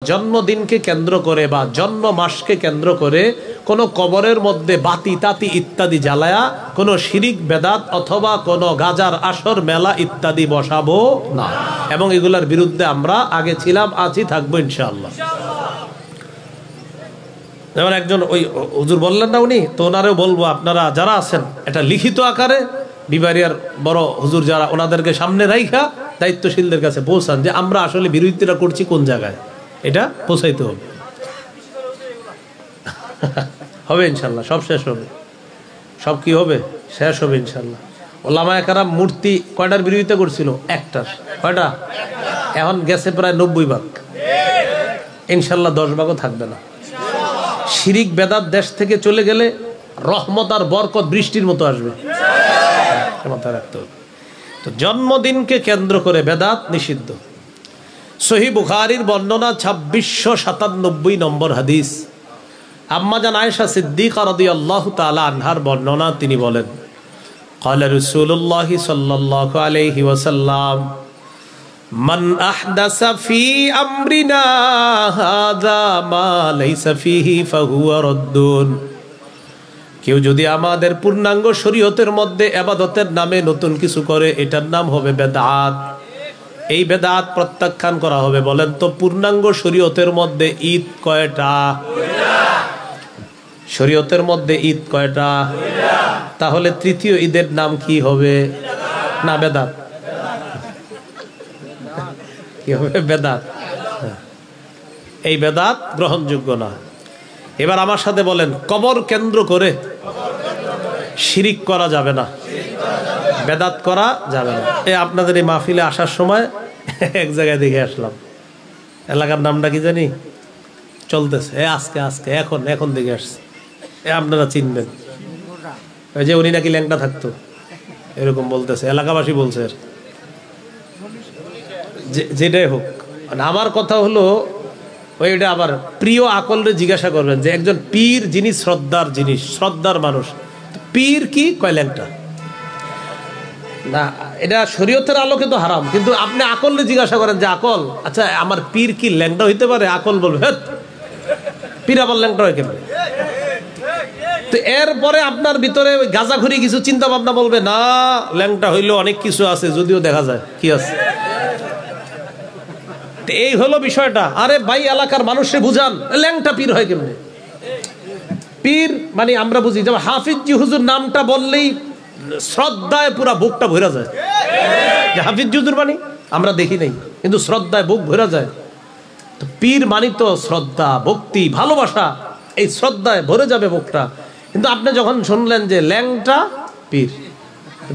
জন্মদিনকে কেন্দ্র করে বা জন্ম মাসকে কেন্দ্র করে কোনো কবরের মধ্যে বাতি তাতি ইত্যাদি জ্বালায়া কোনো শিরিক বেদাত অথবা কোনো গাজার আসর মেলা ইত্যাদি বসাবো না, এবং এগুলার বিরুদ্ধে আমরা আগে ছিলাম, আছি, থাকবো ইনশাআল্লাহ। যেমন একজন ওই হুজুর বললেন না উনি, তো ওনারেও বলবো আপনারা যারা আছেন এটা লিখিত আকারে বিবারিয়ার বড় হুজুর যারা ওনাদেরকে সামনে রাইখা দায়িত্বশীলদের কাছে পৌঁছান যে আমরা আসলে বিরোধিতা করছি কোন জায়গায়, এটা পৌঁছাইতে হবে। হবে ইনশাল্লাহ, সব শেষ হবে, সব কি হবে, শেষ হবে ইনশাল্লাহ। ওলামায়ে কেরাম মূর্তি কয়টার বিরোধিতা করছিল? একটার। কয়টা? এখন গেছে প্রায় 90 ভাগ, ইনশাল্লাহ 10 ভাগও থাকবে না। শিরিক বেদাত দেশ থেকে চলে গেলে রহমত আর বরকত বৃষ্টির মতো আসবে, মাথায় রাখতে হবে। তো জন্মদিনকে কেন্দ্র করে বেদাত নিষিদ্ধ। সহিহ বুখারীর বর্ণনা 2697 নম্বর হাদিস, আম্মা জান আয়েশা সিদ্দিকা রাদিয়াল্লাহু তাআলা আনহার বর্ণনা, তিনি বলেন ক্বালা রাসূলুল্লাহ সাল্লাল্লাহু আলাইহি ওয়াসাল্লাম মান আহদাসা ফি আমরিনা হাযা মা লাইসা ফিহি ফাহুয়া রাদ্দুন। কেউ যদি আমাদের পূর্ণাঙ্গ শরীয়তের মধ্যে ইবাদতের নামে নতুন কিছু করে, এটার নাম হবে বেদাত। এই বেদাত প্রত্যাখ্যান করা হবে। বলেন তো পূর্ণাঙ্গ শরীয়তের মধ্যে ঈদ কয়টা? শরীয়তের মধ্যে ঈদ কয়টা? তাহলে তৃতীয় ঈদের নাম কি হবে? না বেদাত। কি হবে? বেদাত। এই বেদাত গ্রহণযোগ্য না। এবার আমার সাথে বলেন, কবর কেন্দ্র করে শিরিক করা যাবে না, বেদাত করা যাবে না। আপনাদের এই মাহফিলে আসার সময় এক জায়গায় দেখে আসলাম, এলাকার নামটা কি জানি চলতেছে, আজকে আজকে এখন এখন দেখে আসছে, আপনারা চিনবেন। ওই যে উনি নাকি ল্যাংটা থাকতো এরকম বলতেছে, এলাকাবাসী বলছে। যেটাই হোক, আমার কথা হলো ওইটা আবার প্রিয় আকলরে জিজ্ঞাসা করবেন যে একজন পীর যিনি শ্রদ্ধার জিনিস, শ্রদ্ধার মানুষ, পীর কি কয় ল্যাংটা না, এটা শরীয়তের আলোকে তো হারাম, কিন্তু আপনি আকলরে জিজ্ঞাসা করেন যে আকল, আচ্ছা আমার পীর কি ল্যাংটা হইতে পারে? আকল বলবে হেৎ, পীর আবার ল্যাংটা হয় কেন? তো এরপরে আপনার ভিতরে ওই গাঁজাখুরি কিছু চিন্তা ভাবনা বলবে না, ল্যাংটা হইলেও অনেক কিছু আছে, যদিও দেখা যায় কি আছে। এই হলো বিষয়টা। আরে ভাই, এলাকার মানুষকে বুঝান ল্যাংটা পীর হয় কেমনে? পীর মানে আমরা বুঝি, যেমন হাফিজি হুজুর নামটা বললেই শ্রদ্ধায় পুরা বুকটা ভরা যায়, যে হাফিজ হুজুর মানে আমরা দেখি নাই, কিন্তু শ্রদ্ধায় বুক ভরা যায়। তো পীর মানি তো শ্রদ্ধা, ভক্তি, ভালোবাসা, এই শ্রদ্ধায় ভরে যাবে বুকটা। কিন্তু আপনি যখন শুনলেন যে ল্যাংটা পীর,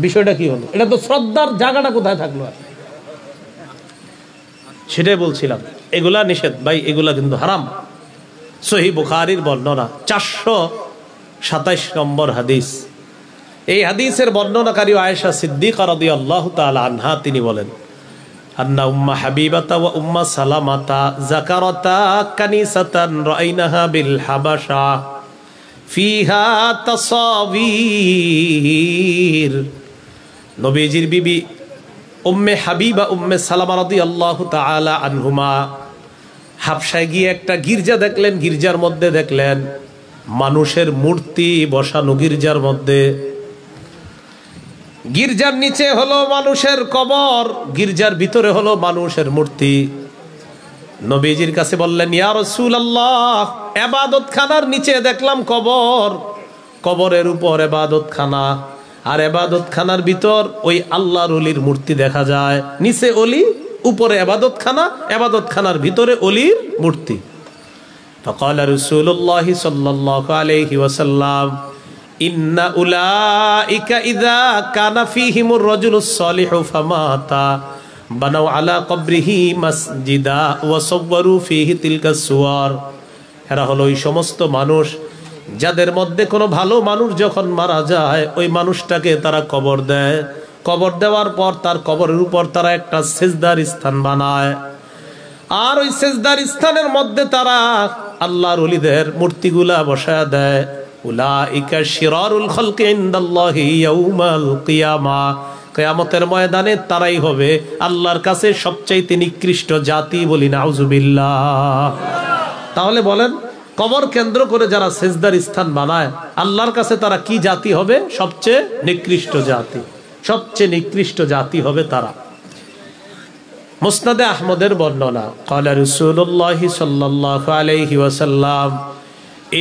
বিষয়টা কি হলো? এটা তো শ্রদ্ধার জায়গাটা কোথায় থাকলো? আর সেটাই বলছিলাম, এগুলা নিষেধ ভাই, এগুলা কিন্তু হারাম। সহিহ বুখারীর বর্ণনা 427 নম্বর হাদিস। এই হাদিসের বর্ণনাকারী আয়েশা সিদ্দিকা রাদিয়াল্লাহু তাআলা আনহা, তিনি বলেন আন্না উম্মা হাবিবাতা ওয়া উম্মা সালামাতা যাকারাতা কানিসাতান রাআইনাহা বিল হাবাশা ফিহা তাসাবির। নবীজির বিবি উম্মে হাবিবা উম্মে সালামা রাদিয়াল্লাহু তাআলা আনহুমা হাবশায় গিয়ে একটা গির্জা দেখলেন। গির্জার মধ্যে দেখলেন মানুষের মূর্তি বসানো। গির্জার মধ্যে, গির্জার নিচে হলো মানুষের কবর, গির্জার ভিতরে হলো মানুষের মূর্তি। নবীজির কাছে বললেন, ইয়া রাসূলুল্লাহ, ইবাদতখানার নিচে দেখলাম কবর, কবরের উপর ইবাদতখানা, আর ইবাদতখানার ভিতর ওই আল্লাহর ওলির মূর্তি দেখা যায়। নিচে ওলি, উপরে ইবাদতখানা, ইবাদতখানার ভিতরে ওলির মূর্তি। فقال رسول الله صلى الله عليه وسلم إن أولئك إذا كان فيهم الرجل الصالح فمات بنوا على قبره مسجدا وصوروا فيه تلك الصور। এরা হলো ওই সমস্ত মানুষ যাদের মধ্যে কোনো ভালো মানুষ যখন মারা যায়, ওই মানুষটাকে তারা কবর দেয়। কবর দেওয়ার পর তার কবরের উপর তারা একটা সেজদার স্থান বানায়, আর ওই সেজদার স্থানের মধ্যে তারা আল্লাহর ওলিদের মূর্তিগুলা বসায় দেয়। উলাইকা শিরারুল খালকি ইনদাল্লাহি ইয়াউমাল কিয়ামা। কিয়ামতের ময়দানে তারাই হবে আল্লাহর কাছে সবচাইতে নিকৃষ্ট জাতি, বলি নাউজুবিল্লাহ। তাহলে বলেন, কবর কেন্দ্র করে যারা সেজদার স্থান বানায় আল্লাহর কাছে তারা কি জাতি হবে? সবচেয়ে নিকৃষ্ট জাতি, সবচেয়ে নিকৃষ্ট জাতি হবে তারা। মুসনাদে আহমদের বর্ণনা, ক্বালা রাসূলুল্লাহ সাল্লাল্লাহু আলাইহি ওয়াসাল্লাম,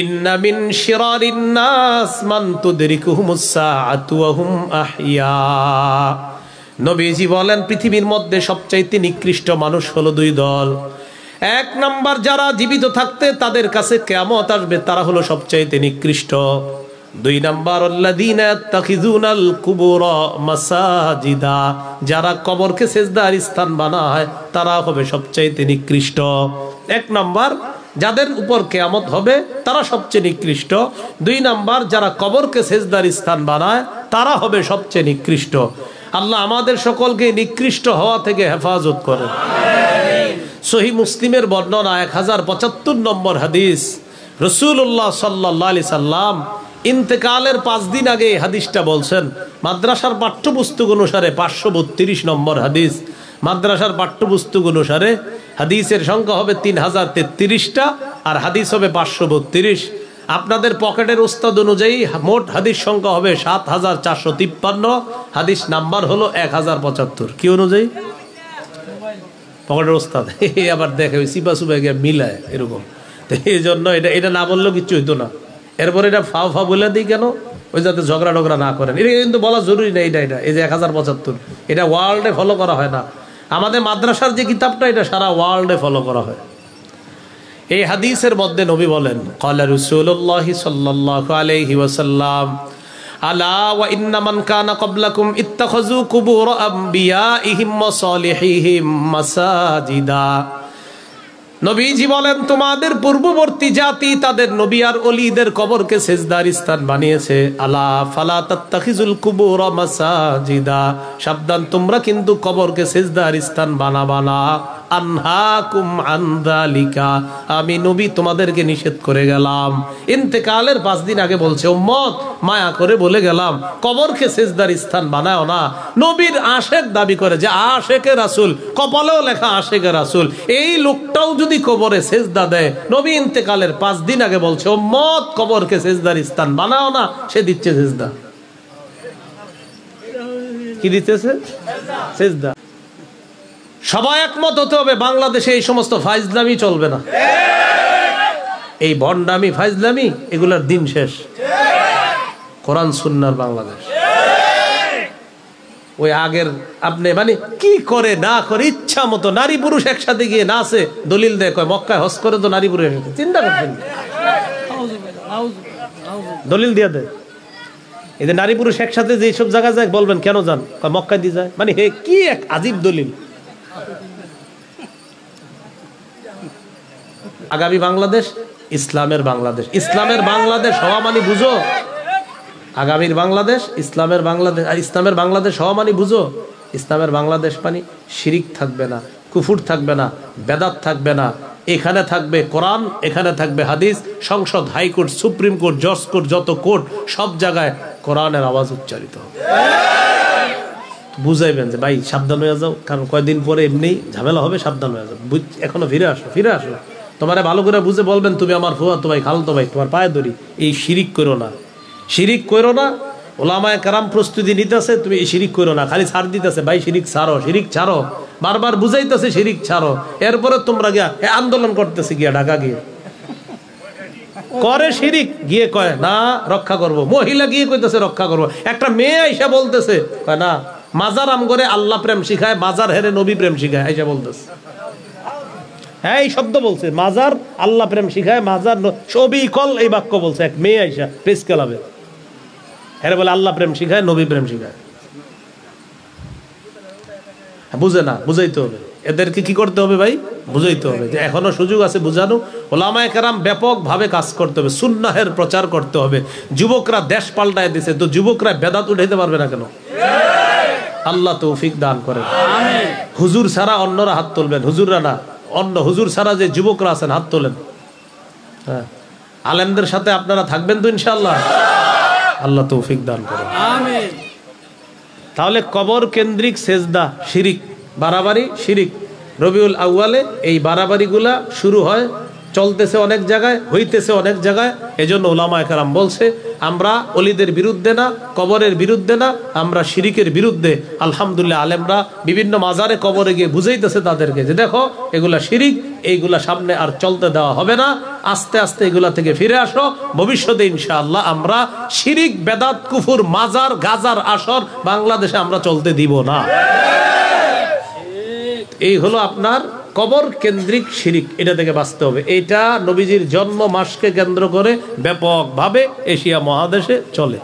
ইন্না মিন শিরারিন নাস মান তুদরিকুহুমুস সাআতু ওয়া হুম আহইয়া। নবীজি বলেন, পৃথিবীর মধ্যে সবচাইতে নিকৃষ্ট মানুষ হলো দুই দল। এক নাম্বার, যারা জীবিত থাকতে তাদের কাছে কিয়ামত আসবে, তারা হলো সবচাইতে নিকৃষ্ট। দুই নাম্বার, আল্লাযীনা ইয়াত্তাখিযুনাল কুবুরা মাসাজিদা, যারা কবরকে সেজদার স্থান বানায় তারা হবে সবচাইতে নিকৃষ্ট। এক নাম্বার, যাদের উপর কিয়ামত হবে তারা সবচেয়ে নিকৃষ্ট। দুই নাম্বার, যারা কবরকে সেজদার স্থান বানায় তারা হবে সবচেয়ে নিকৃষ্ট। আল্লাহ আমাদের সকলকে নিকৃষ্ট হওয়া থেকে হেফাজত করেন। সহিহ মুসলিমের বর্ণনা 1075 নম্বর হাদিস, রাসূলুল্লাহ সাল্লাল্লাহু আলাইহি সাল্লাম ইন্তেকালের 5 দিন আগে এই হাদিসটা বলছেন। মাদ্রাসার পাঠ্যপুস্তক অনুসারে 532 নম্বর হাদিস। মাদ্রাসার পাঠ্যপুস্তক অনুসারে হাদিসের সংখ্যা হবে 3033টা আর হাদিস হবে 532। আপনাদের পকেটের উস্তাদ অনুযায়ী মোট হাদিস সংখ্যা হবে 7453, হাদিস নাম্বার হলো 1075। কি অনুযায়ী? পকেটের উস্তাদ আবার দেখে ওই সিপা সুপা গিয়ে মিলায় এরকম, তো এই জন্য এটা না বললেও কিচ্ছু হইতো না। এরপর এটা ফা ফা বলে দিই কেন? ওই যাতে ঝগড়া টগড়া না করেন। এটা কিন্তু বলা জরুরি না। এটা এই যে 1075 এটা ওয়ার্ল্ডে ফলো করা হয় না। আমাদের মাদ্রাসার যে কিতাবটা এটা সারা ওয়ার্ল্ডে ফলো করা হয়। এই হাদিসের মধ্যে নবী বলেন, ক্বালা রাসূলুল্লাহ সাল্লাল্লাহু আলাইহি ওয়াসাল্লাম, আলা ওয়া ইন্না মান কানা ক্বাবলাকুম ইত্তাখাযু কুবুর আমবিয়াইহিম ওয়া সালিহিহিম মাসাজিদা। নবীজি বলেন, তোমাদের পূর্ববর্তী জাতি তাদের নবী আর ওলিদের কবরকে সেজদার স্থান বানিয়েছে। আলা ফালা তাত্তাখিজুল কুবুর মাসাজিদা, সাবধান তোমরা কিন্তু কবরকে সেজদার স্থান বানাবা না। আনহাকুম আন যালিকা, আমি নবী তোমাদেরকে নিষেধ করে গেলাম। ইন্তেকালের 5 দিন আগে বলছে, উম্মত মায়া করে বলে গেলাম কবরকে সেজদার স্থান বানাও না। নবীর আশেক দাবি করে যে আশেকে রাসূল, কপালেও লেখা আশেকে রাসূল, এই লোকটাও যদি কবরে সেজদা দেয়, নবী ইন্তেকালের 5 দিন আগে বলছে উম্মত কবরকে সেজদার স্থান বানাও না, সে দিচ্ছে সেজদা। কি দিতেছে? সেজদা। সবাই একমত হতে হবে, বাংলাদেশে এই সমস্ত ফাইজলামি চলবে না। এই ভণ্ডামি ফাইজলামি এগুলার দিন শেষ। কোরআন সুন্নাহর বাংলাদেশ। ওই আগের আপনি মানে কি করে না করে ইচ্ছা মতো নারী পুরুষ একসাথে গিয়ে নাচে, দলিল দেয়, কয় মক্কায় হজ করে তো নারী পুরুষ একসাথে। চিন্তা করছেন? দলিল দিয়ে দেয়। এই যে নারী পুরুষ একসাথে যে সব জায়গায় যায়, বলবেন কেন যান? মক্কায় দিয়ে যায়। মানে হে কি এক আজীব দলিল। আগামী বাংলাদেশ ইসলামের বাংলাদেশ। ইসলামের বাংলাদেশ হওয়া মানে বুঝো, আগামীর বাংলাদেশ ইসলামের বাংলাদেশ। আর ইসলামের বাংলাদেশ হওয়া মানে বুঝো, ইসলামের বাংলাদেশ মানে শিরিক থাকবে না, কুফুর থাকবে না, বেদাত থাকবে না। এখানে থাকবে কোরআন, এখানে থাকবে হাদিস। সংসদ, হাইকোর্ট, সুপ্রিম কোর্ট, জজ কোর্ট, যত কোর্ট সব জায়গায় কোরআনের আওয়াজ উচ্চারিত হবে। বুঝাইবেন যে ভাই সাবধান হয়ে যাও, কারণ কয়েকদিন পরে এমনি ঝামেলা হবে, সাবধান হয়ে যাও। এখনো ফিরে আসো, ফিরে আসো। তোমারে ভালো করে বুঝে বলবেন, তুমি আমার ফুফাতো ভাই, খালাতো ভাই, তোমার পায়ে ধরি, এই শিরিক করো না, শিরিক করো না। ওলামায়ে কেরাম প্রস্তুতি নিতেছে, তুমি এই শিরিক করো না, খালি ছাড় দিতেছে, ভাই শিরিক ছাড়ো, শিরিক ছাড়ো, বারবার বুঝাইতেছে শিরিক ছাড়ো। এরপরে তোমরা গিয়া আন্দোলন করতেছে, গিয়া ঢাকা গিয়ে করে শিরিক, গিয়ে কয় না রক্ষা করব। মহিলা গিয়ে কইতেছে রক্ষা করব। একটা মেয়ে আইসা বলতেছে, কয় না মাজার আম করে আল্লাহ প্রেম শিখায়, মাজার হেরে নবী প্রেম শিখায়, আইসা বলতেছে। হ্যাঁ এই শব্দ বলছে, মাজার আল্লাহ প্রেম শিখায়, মাজার ছবি কল, এই বাক্য বলছে এক মেয়ে আইসা প্রেস ক্লাবে। হ্যাঁ বলে আল্লাহ প্রেম শিখায়, নবী প্রেম শিখায়। বুঝে না, বুঝাইতে হবে। এদেরকে কি করতে হবে ভাই? বুঝাইতে হবে যে এখনো সুযোগ আছে বুঝানো। ওলামায়ে কেরাম ব্যাপকভাবে কাজ করতে হবে, সুন্নাহের প্রচার করতে হবে। যুবকরা দেশ পাল্টায় দিছে, তো যুবকরা বেদাত উঠাইতে পারবে না কেন? আল্লাহ তৌফিক দান করেন। হুজুর ছাড়া অন্যরা হাত তুলবেন, হুজুররা না, অন্য হুজুর ছাড়া যে যুবকরা আছেন হাত তোলেন। হ্যাঁ, আলেমদের সাথে আপনারা থাকবেন তো ইনশাআল্লাহ। আল্লাহ তৌফিক দান করেন। তাহলে কবর কেন্দ্রিক সেজদা শিরিক, বাড়াবাড়ি শিরিক। রবিউল আউয়ালে এই বাড়াবাড়িগুলা শুরু হয়, চলতেছে অনেক জায়গায়, হইতেছে অনেক জায়গায়। এজন্য উলামায়ে কেরাম বলছে আমরা অলিদের বিরুদ্ধে না, কবরের বিরুদ্ধে না, আমরা শিরিকের বিরুদ্ধে। আলহামদুলিল্লাহ আলেমরা বিভিন্ন মাজারে কবরে গিয়ে বুঝাইতেছে তাদেরকে যে দেখো এগুলা শিরিক, এইগুলা সামনে আর চলতে দেওয়া হবে না, আস্তে আস্তে এগুলা থেকে ফিরে আসো। ভবিষ্যতে ইনশাআল্লাহ আমরা শিরিক, বেদাত, কুফুর, মাজার, গাজার আসর বাংলাদেশে আমরা চলতে দিব না। এই হলো আপনার কবর কেন্দ্রিক শিরিক, এটা থেকে বাঁচতে হবে। এটা নবীজির জন্ম মাসকে কেন্দ্র করে ব্যাপকভাবে এশিয়া মহাদেশে চলে।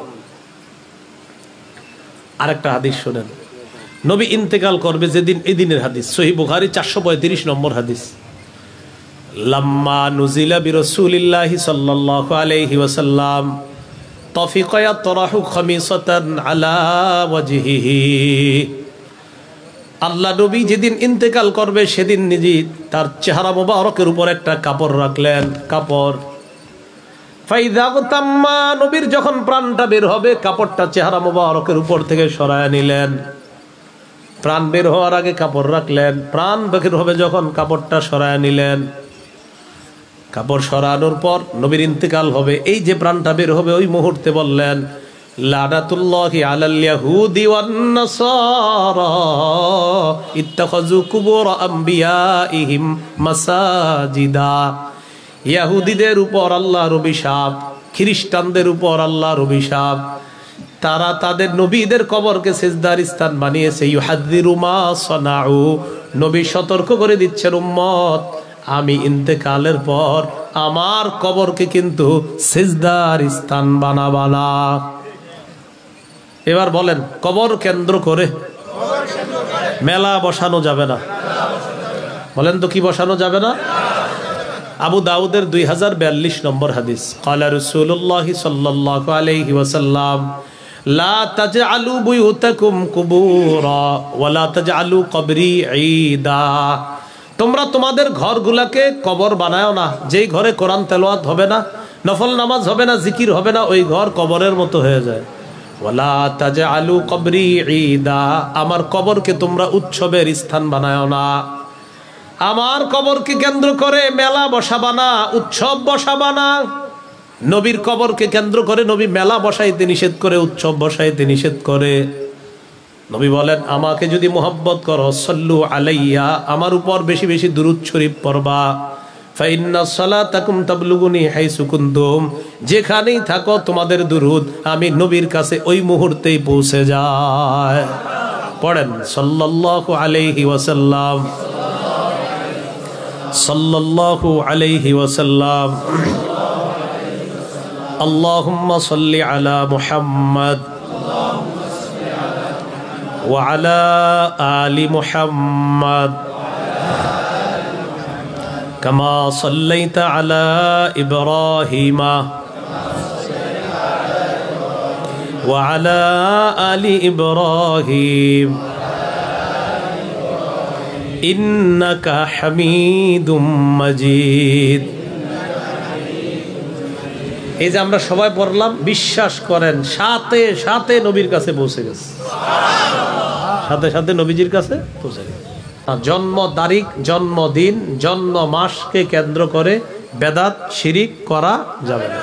আরেকটা হাদিস শোনেন, নবী ইন্তেকাল করবে যেদিন, এই দিনের হাদিস, সহিহ বুখারী 435 নম্বর হাদিস। লাম্মা নুজিলা বিরাসূলিল্লাহি সাল্লাল্লাহু আলাইহি ওয়াসাল্লাম তাফিকা ইয়াতরাহু খামিসাতান আলা ওয়াজহিহি। আল্লাহ নবী যেদিন ইন্তেকাল করবে সেদিন নিজে তার চেহারা মোবারকের উপর একটা কাপড় রাখলেন, কাপড়। ফাইদা তাম্মা, নবীর যখন প্রাণটা বের হবে কাপড়টা চেহারা মোবারকের উপর থেকে সরায় নিলেন। প্রাণ বের হওয়ার আগে কাপড় রাখলেন, প্রাণ বের হবে যখন কাপড়টা সরায় নিলেন। কাপড় সরানোর পর নবীর ইন্তেকাল হবে, এই যে প্রাণটা বের হবে ওই মুহূর্তে বললেন লানাতুল্লাহি আলাল ইয়াহুদি ওয়ান নাসারা ইত্তাখাযু কুবুর আমবিয়াইহিম মাসাজিদা। ইহুদিদের উপর আল্লাহর অভিশাপ, খ্রিস্টানদের উপর আল্লাহর অভিশাপ, তারা তাদের নবীদের কবরকে সিজদার স্থান বানিয়েছে। ইউহাদ্দিরু মা সানাউ, নবী সতর্ক করে দিচ্ছেন উম্মত আমি ইন্তেকালের পর আমার কবরকে কিন্তু সিজদার স্থান বানাবা না। এবার বলেন কবর কেন্দ্র করে মেলা বসানো যাবে না? বলেন তো কি বসানো যাবে না? আবু দাউদের 2042 নম্বর হাদিস, ক্বালা রাসূলুল্লাহি সাল্লাল্লাহু আলাইহি ওয়াসাল্লাম লা তাজআলু বুয়ুতাকুম কুবুরা ওয়া লা তাজআলু কবরি ঈদা। তোমরা তোমাদের ঘরগুলাকে কবর বানায়ো না। যেই ঘরে কোরআন তেলাওয়াত হবে না, নফল নামাজ হবে না, জিকির হবে না, ওই ঘর কবরের মতো হয়ে যায়। ওয়ালা তাজআলু কবরি ঈদা, আমার কবরকে তোমরা উৎসবের স্থান বানায়ো না। আমার কবরকে কেন্দ্র করে মেলা বসাবা না, উৎসব বসাবা না। নবীর কবরকে কেন্দ্র করে নবী মেলা বসাইতে নিষেধ করে, উৎসব বসাইতে নিষেধ করে। নবী বলেন আমাকে যদি মুহাব্বত করো সাল্লু আলাইয়া, আমার উপর বেশি বেশি দুরূদ শরীফ পড়বা। ফাইন্না সালাতাকুম তাবলুগুনি হাইসু কুনতুম, যেখানেই থাকো তোমাদের দুরূদ আমি নবীর কাছে ওই মুহূর্তেই পৌঁছে যায়। পড়েন সাল্লাল্লাহু আলাইহি ওয়াসাল্লাম, সাল্লাল্লাহু আলাইহি ওয়াসাল্লাম। আল্লাহুম্মা সাল্লি আলা মুহাম্মদ ওয়া আলা আলি মুহাম্মদ কামা সাল্লাইতা আলা ইব্রাহিম ওয়া আলা আলি ইব্রাহিম ইন্নাকা হামিদুম মাজিদ। এই যে আমরা সবাই পড়লাম, বিশ্বাস করেন সাথে সাথে নবীর কাছে পৌঁছে গেছে, সাথে সাথে নবীজির কাছে পৌঁছে গেছে। জন্ম তারিখ, জন্মদিন, জন্ম মাসকে কেন্দ্র করে বেদাত শিরিক করা যাবে না।